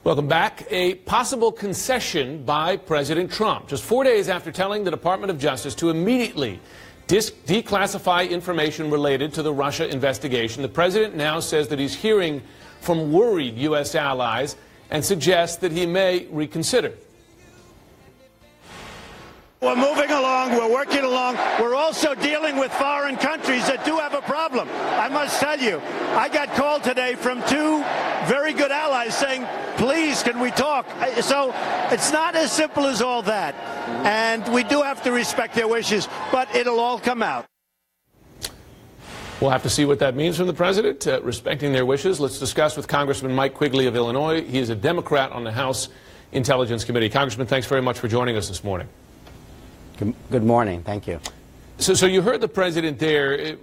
Welcome back. A possible concession by President Trump, just 4 days after telling the Department of Justice to immediately declassify information related to the Russia investigation. The president now says that he's hearing from worried U.S. allies and suggests that he may reconsider. We're moving along. We're working along. We're also dealing with foreign countries that do have a problem. I must tell you, I got called today from two very good allies saying, please, can we talk? So it's not as simple as all that. And we do have to respect their wishes, but it'll all come out. We'll have to see what that means from the president, respecting their wishes. Let's discuss with Congressman Mike Quigley of Illinois. He is a Democrat on the House Intelligence Committee. Congressman, thanks very much for joining us this morning. Good morning. Thank you. So you heard the president there.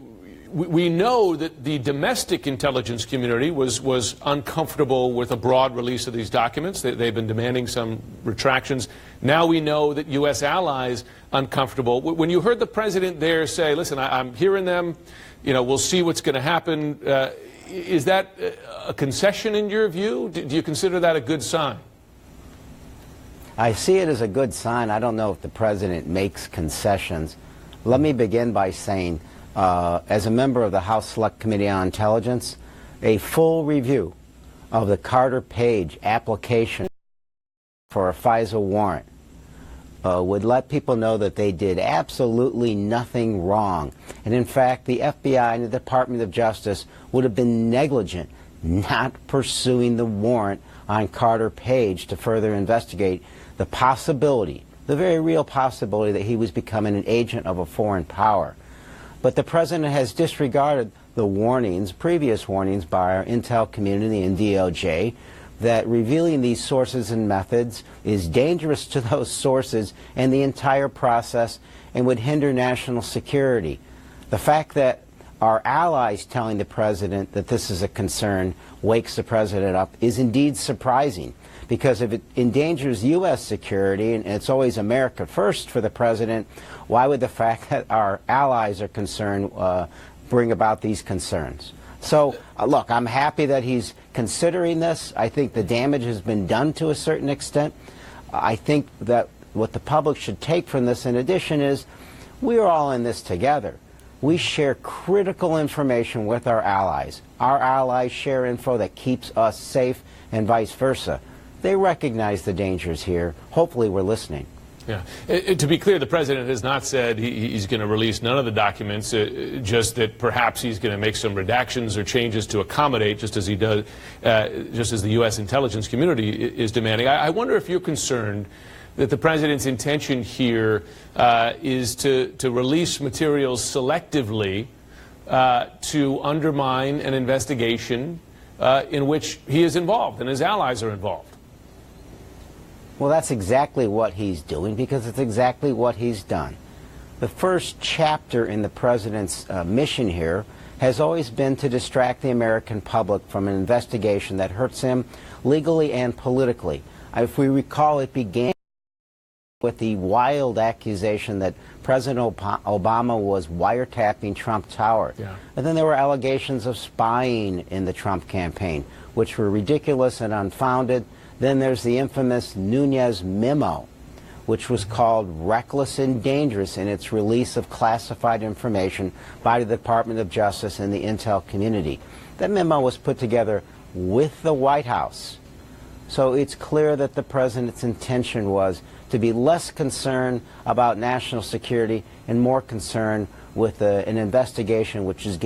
We know that the domestic intelligence community was uncomfortable with a broad release of these documents. They've been demanding some retractions. Now we know that U.S. allies uncomfortable. When you heard the president there say, listen, I'm hearing them, we'll see what's going to happen, is that a concession in your view? Do you consider that a good sign? I see it as a good sign. I don't know if the president makes concessions. Let me begin by saying, as a member of the House Select Committee on Intelligence, a full review of the Carter Page application for a FISA warrant would let people know that they did absolutely nothing wrong. And in fact, the FBI and the Department of Justice would have been negligent not pursuing the warrant on Carter Page to further investigate the possibility, the very real possibility, that he was becoming an agent of a foreign power. But the president has disregarded the warnings, previous warnings by our intel community and DOJ, that revealing these sources and methods is dangerous to those sources and the entire process and would hinder national security. The fact that our allies telling the president that this is a concern wakes the president up is indeed surprising, because if it endangers U.S. security, and it's always America first for the president, why would the fact that our allies are concerned bring about these concerns? So, look, I'm happy that he's considering this. I think the damage has been done to a certain extent. I think that what the public should take from this, in addition, is we're all in this together. We share critical information with our allies. Our allies share info that keeps us safe and vice versa. They recognize the dangers here. Hopefully we're listening. Yeah. To be clear, the president has not said he's going to release none of the documents, just that perhaps he's going to make some redactions or changes to accommodate, just as he does, just as the U.S. intelligence community is demanding. I wonder if you're concerned that the president's intention here is to release materials selectively to undermine an investigation in which he is involved and his allies are involved. Well, that's exactly what he's doing, because it's exactly what he's done. The first chapter in the president's mission here has always been to distract the American public from an investigation that hurts him legally and politically. If we recall, it began with the wild accusation that President Obama was wiretapping Trump Tower. Yeah. And then there were allegations of spying in the Trump campaign, which were ridiculous and unfounded. Then there's the infamous Nunes memo, which was called reckless and dangerous in its release of classified information by the Department of Justice and the intel community. That memo was put together with the White House. So it's clear that the president's intention was to be less concerned about national security and more concerned with an investigation which is